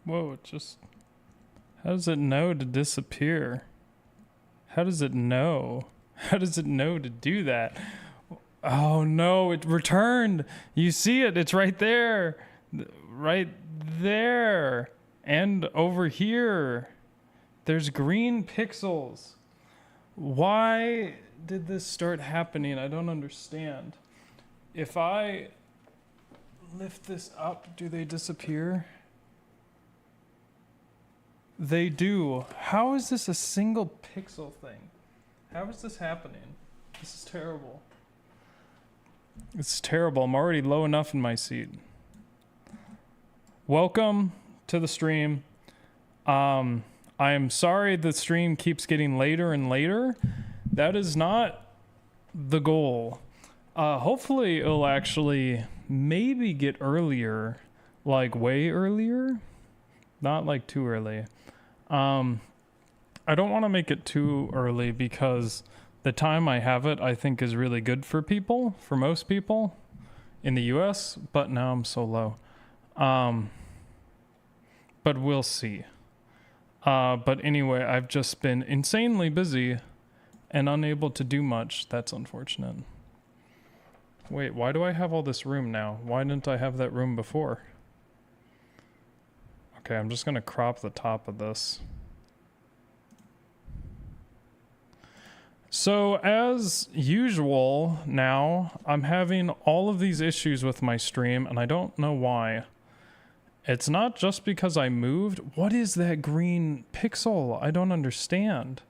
Whoa, it just... How does it know to disappear? How does it know? How does it know to do that? Oh no, it returned. You see it, it's right there. Right there. And over here. There's green pixels. Why did this start happening? I don't understand. If I lift this up, do they disappear? They do. How is this a single pixel thing? How is this happening? This is terrible. It's terrible. I'm already low enough in my seat. Welcome to the stream. I am sorry the stream keeps getting later and later. That is not the goal. Hopefully it'll actually maybe get earlier, like way earlier, not like too early. I don't want to make it too early because the time I have it, I think is really good for people, for most people in the US, but now I'm so low. But we'll see. But anyway, I've just been insanely busy and unable to do much. That's unfortunate. Wait, why do I have all this room now? Why didn't I have that room before? Okay, I'm just gonna crop the top of this. So as usual now, I'm having all of these issues with my stream and I don't know why. It's not just because I moved. What is that green pixel? I don't understand.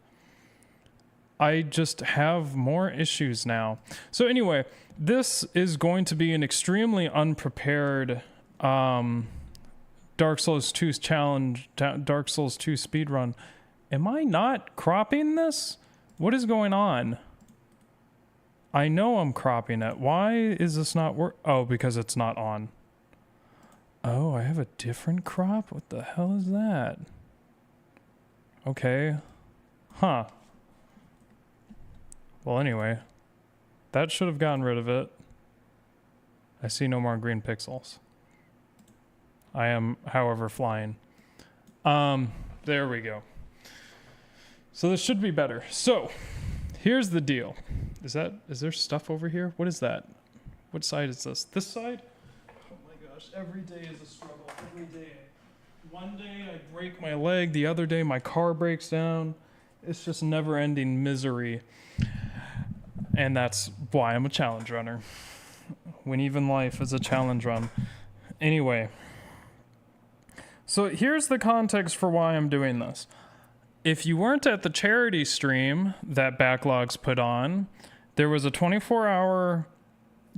I just have more issues now. So anyway, this is going to be an extremely unprepared Dark Souls 2 challenge, Dark Souls 2 speedrun. Am I not cropping this? What is going on? I know I'm cropping it. Why is this not work? Oh, because it's not on. Oh, I have a different crop? What the hell is that? Okay. Huh. Well, anyway. That should have gotten rid of it. I see no more green pixels. I am, however, flying. There we go. So this should be better. So, here's the deal. Is there stuff over here? What is that? What side is this? This side? Every day is a struggle. Every day. One day I break my leg. The other day my car breaks down. It's just never-ending misery. And that's why I'm a challenge runner. When even life is a challenge run. Anyway. So here's the context for why I'm doing this. If you weren't at the charity stream that Backlogs put on, there was a 24-hour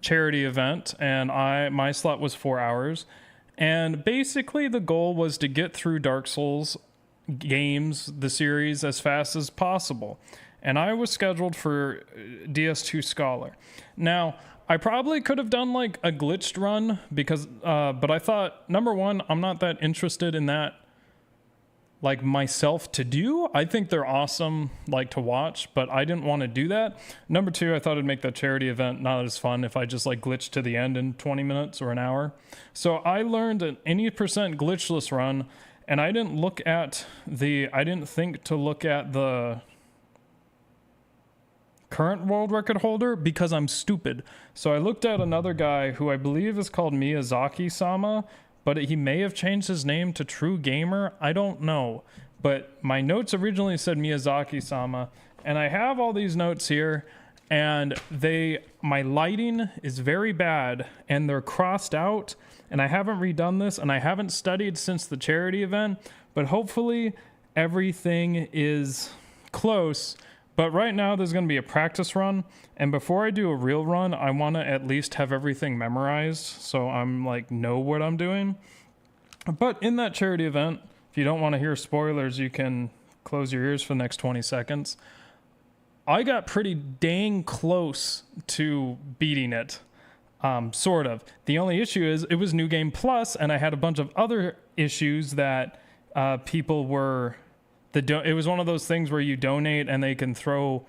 charity event and my slot was 4 hours, and basically the goal was to get through Dark Souls games, the series, as fast as possible, and I was scheduled for DS2 Scholar. Now I probably could have done like a glitched run because but I thought, number one, I'm not that interested in that like myself to do. I think they're awesome, like to watch, but I didn't want to do that. Number two, I thought it'd make the charity event not as fun if I just like glitched to the end in 20 minutes or an hour. So I learned an any percent glitchless run, and I didn't think to look at the current world record holder because I'm stupid. So I looked at another guy who I believe is called Miyazaki-sama, but he may have changed his name to True Gamer. I don't know. But my notes originally said Miyazaki-sama, and I have all these notes here, and my lighting is very bad, and they're crossed out, and I haven't redone this, and I haven't studied since the charity event, but hopefully everything is close. But right now there's going to be a practice run, and before I do a real run, I want to at least have everything memorized so I'm like know what I'm doing. But in that charity event, if you don't want to hear spoilers, you can close your ears for the next 20 seconds. I got pretty dang close to beating it, sort of. The only issue is it was New Game Plus, and I had a bunch of other issues that people were... it was one of those things where you donate and they can throw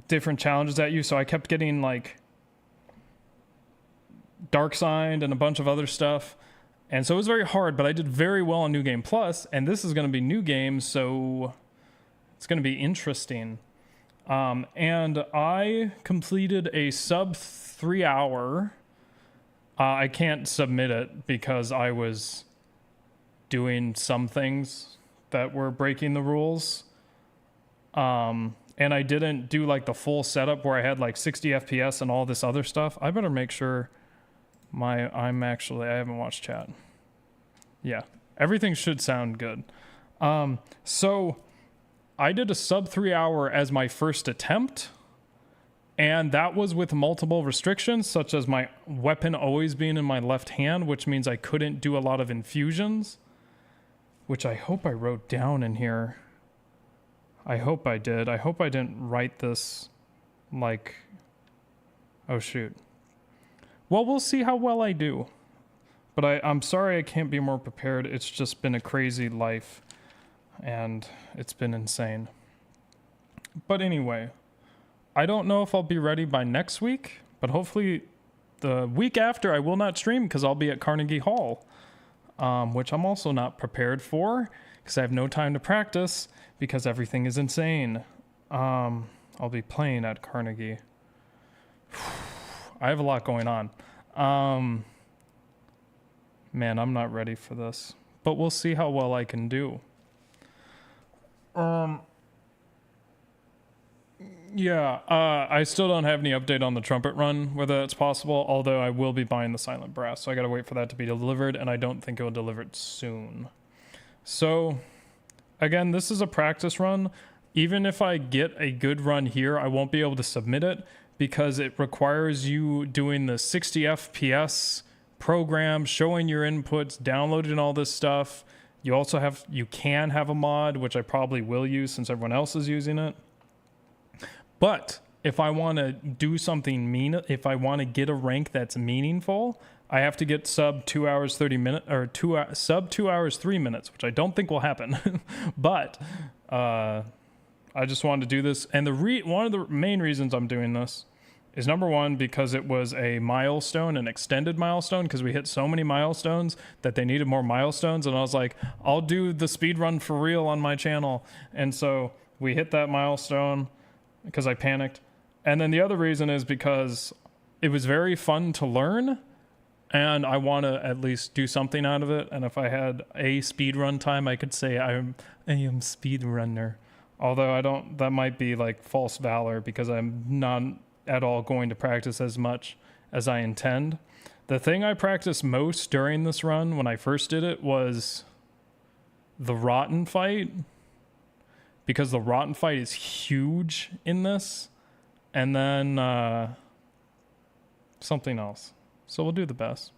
different challenges at you. So I kept getting like Dark Signed and a bunch of other stuff. And so it was very hard, but I did very well on New Game Plus, and this is going to be New Game, so it's going to be interesting. And I completed a sub 3 hour. I can't submit it because I was doing some things that were breaking the rules. And I didn't do like the full setup where I had like 60 FPS and all this other stuff. I better make sure I haven't watched chat. Yeah, everything should sound good. So I did a sub 3 hour as my first attempt, and that was with multiple restrictions, such as my weapon always being in my left hand, which means I couldn't do a lot of infusions, which I hope I wrote down in here. I hope I did. I hope I didn't write this like, oh shoot. Well, we'll see how well I do. But I'm sorry I can't be more prepared. It's just been a crazy life, and it's been insane. But anyway, I don't know if I'll be ready by next week, but hopefully the week after I will not stream because I'll be at Carnegie Hall, which I'm also not prepared for because I have no time to practice because everything is insane. I'll be playing at Carnegie. I have a lot going on. Man, I'm not ready for this, but we'll see how well I can do. Yeah, I still don't have any update on the trumpet run, whether that's possible, although I will be buying the silent brass, so I gotta wait for that to be delivered, and I don't think it will deliver it soon. So, again, this is a practice run. Even if I get a good run here, I won't be able to submit it because it requires you doing the 60 FPS program, showing your inputs, downloading all this stuff. You can have a mod, which I probably will use since everyone else is using it. But if I want to do something if I want to get a rank that's meaningful, I have to get sub 2 hours 30 minutes or sub 2 hours 3 minutes, which I don't think will happen. But I just wanted to do this, and one of the main reasons I'm doing this is number one, because it was a milestone, an extended milestone, because we hit so many milestones that they needed more milestones, and I was like, I'll do the speed run for real on my channel. And so we hit that milestone because I panicked. And then the other reason is because it was very fun to learn, and I want to at least do something out of it. And if I had a speed run time, I could say I am speed runner. Although that might be like false valor because I'm not at all going to practice as much as I intend. The thing I practiced most during this run when I first did it was the rotten fight, because the rotten fight is huge in this, and then something else. So we'll do the best.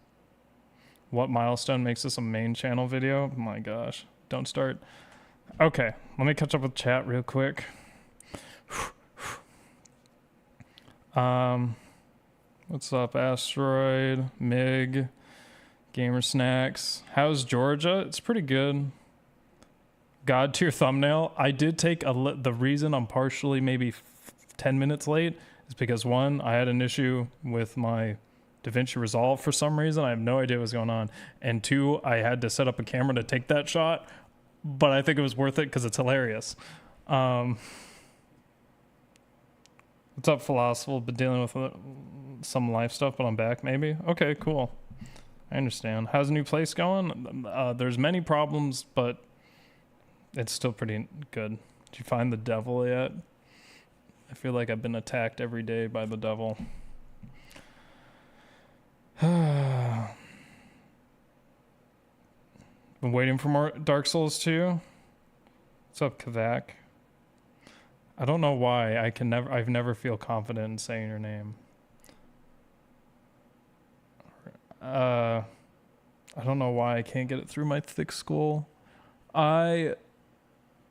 What milestone makes this a main channel video? Oh my gosh, don't start. Okay, let me catch up with chat real quick. What's up, Asteroid, Mig, Gamer Snacks? How's Georgia? It's pretty good. God tier thumbnail. I did take the reason I'm partially maybe 10 minutes late is because one, I had an issue with my DaVinci Resolve for some reason. I have no idea what's going on. And two, I had to set up a camera to take that shot, but I think it was worth it because it's hilarious. What's up, Philosophical? Been dealing with some life stuff, but I'm back, maybe? Okay, cool. I understand. How's the new place going? There's many problems, but it's still pretty good. Did you find the devil yet? I feel like I've been attacked every day by the devil. Been waiting for more Dark Souls 2. What's up, Kavak? I don't know why I've never feel confident in saying your name. I don't know why I can't get it through my thick skull. And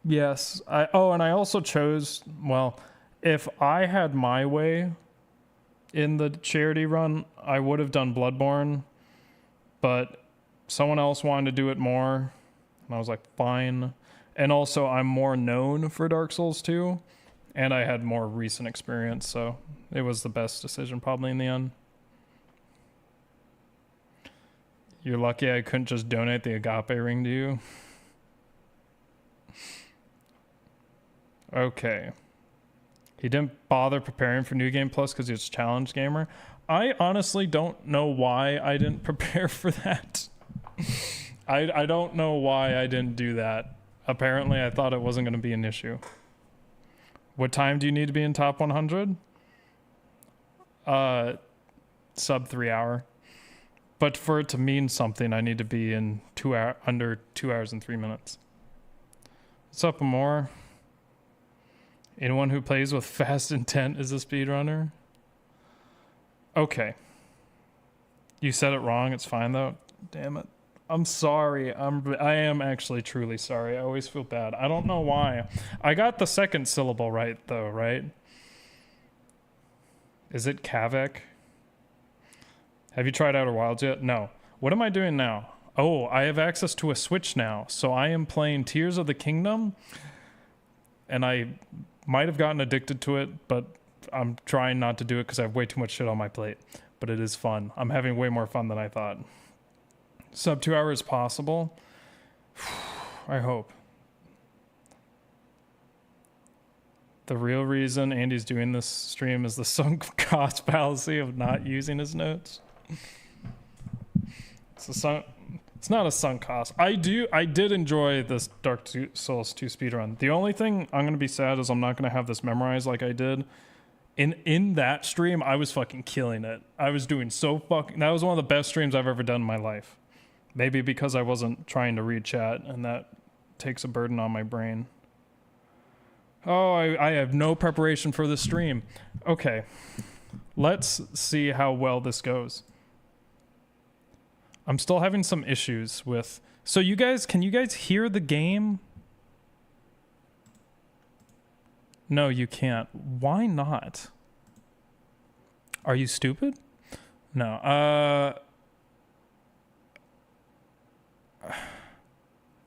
I also chose, well, if I had my way in the charity run, I would have done Bloodborne, but someone else wanted to do it more, and I was like, fine. And also, I'm more known for Dark Souls 2, and I had more recent experience, so it was the best decision probably in the end. You're lucky I couldn't just donate the agape ring to you. Okay. He didn't bother preparing for New Game Plus because he's a challenge gamer. I honestly don't know why I didn't prepare for that. I don't know why I didn't do that. Apparently, I thought it wasn't going to be an issue. What time do you need to be in top 100? Sub 3 hour. But for it to mean something, I need to be in under 2 hours and 3 minutes. What's up, Amor? Anyone who plays with fast intent is a speedrunner? Okay. You said it wrong. It's fine, though. Damn it. I'm sorry. I am actually truly sorry. I always feel bad. I don't know why. I got the second syllable right, though, right? Is it Kavek? Have you tried Outer Wilds yet? No. What am I doing now? Oh, I have access to a Switch now. So I am playing Tears of the Kingdom. And I might have gotten addicted to it, but I'm trying not to do it because I have way too much shit on my plate. But it is fun. I'm having way more fun than I thought. Sub 2 hours possible? I hope. The real reason Andy's doing this stream is the sunk cost fallacy of not using his notes. It's not a sunk cost. I did enjoy this Dark Souls 2 speedrun. The only thing I'm going to be sad is I'm not going to have this memorized like I did. In that stream, I was fucking killing it. I was doing so fucking... That was one of the best streams I've ever done in my life. Maybe because I wasn't trying to read chat, and that takes a burden on my brain. Oh, I have no preparation for the stream. Okay. Let's see how well this goes. I'm still having some issues with... So you guys, can you guys hear the game? No, you can't. Why not? Are you stupid? No.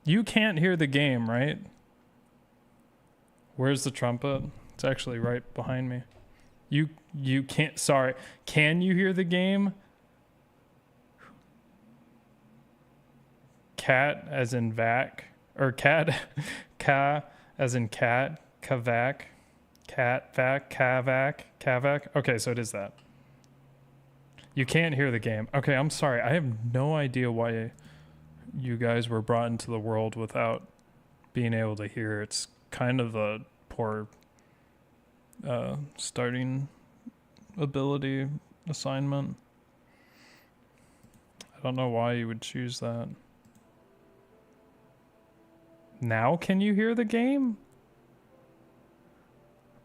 You can't hear the game, right? Where's the trumpet? It's actually right behind me. You can't... Sorry. Can you hear the game? Cat as in vac, or cat, ka as in cat, kavac, cat, vac, kavac. Okay, so it is that. You can't hear the game. Okay, I'm sorry. I have no idea why you guys were brought into the world without being able to hear. It's kind of a poor starting ability assignment. I don't know why you would choose that. Now can you hear the game?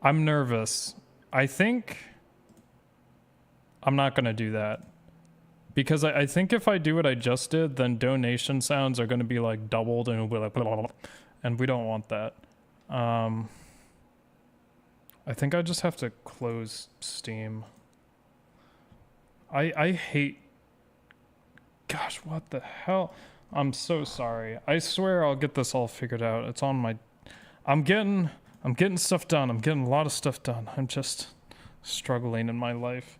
I'm nervous. I think I'm not going to do that. Because I think if I do what I just did, then donation sounds are going to be like doubled and it'll be like... Blah, blah, blah, and we don't want that. I think I just have to close Steam. I hate... Gosh, what the hell? I'm so sorry. I swear I'll get this all figured out. It's on my... I'm getting stuff done. I'm getting a lot of stuff done. I'm just struggling in my life.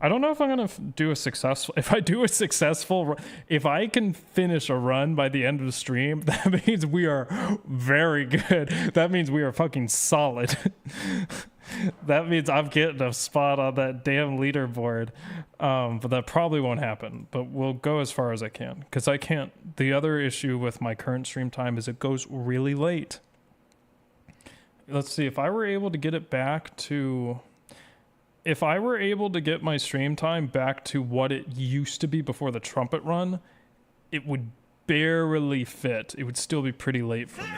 I don't know if I'm going to do a successful... If I do a successful... If I can finish a run by the end of the stream, that means we are very good. That means we are fucking solid. That means I'm getting a spot on that damn leaderboard. But that probably won't happen. But we'll go as far as I can. Because I can't... The other issue with my current stream time is it goes really late. Let's see. If I were able to get it back to... If I were able to get my stream time back to what it used to be before the trumpet run, it would barely fit. It would still be pretty late for me.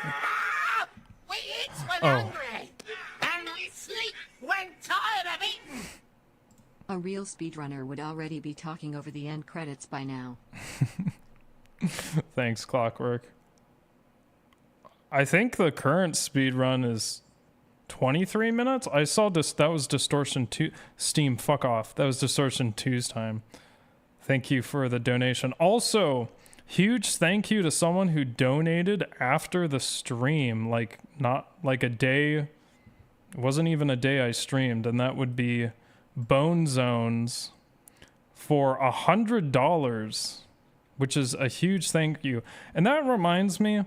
We eat when hungry, and we sleep when tired of eating. A real speedrunner would already be talking over the end credits by now. Thanks, Clockwork. I think the current speedrun is 23 minutes? I saw this. That was Distortion 2. Steam, fuck off. That was Distortion 2's time. Thank you for the donation. Also, huge thank you to someone who donated after the stream. Like, not like a day. It wasn't even a day I streamed. And that would be Bone Zones for $100, which is a huge thank you. And that reminds me,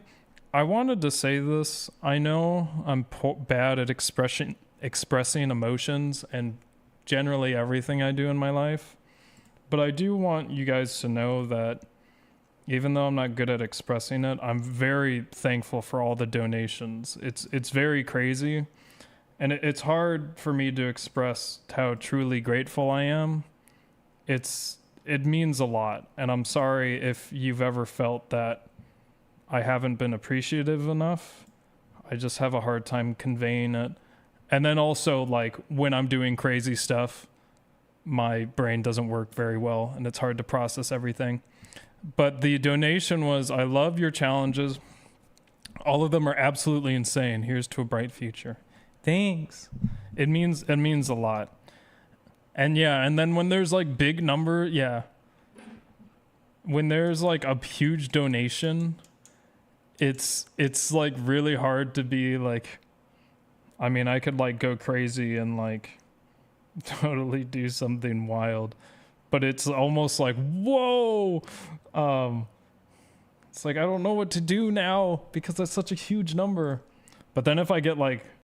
I wanted to say this. I know I'm bad at expressing emotions and generally everything I do in my life, but I do want you guys to know that even though I'm not good at expressing it, I'm very thankful for all the donations. It's very crazy, and it's hard for me to express how truly grateful I am. It means a lot, and I'm sorry if you've ever felt that I haven't been appreciative enough. I just have a hard time conveying it. And then also, like, when I'm doing crazy stuff, my brain doesn't work very well, and it's hard to process everything. But the donation was, I love your challenges. All of them are absolutely insane. Here's to a bright future. Thanks. It means a lot. And yeah, and then when there's like big number, yeah. When there's like a huge donation, it's like really hard to be like, I mean, I could like go crazy and like totally do something wild, but it's almost like, whoa. It's like, I don't know what to do now because that's such a huge number. But then if I get like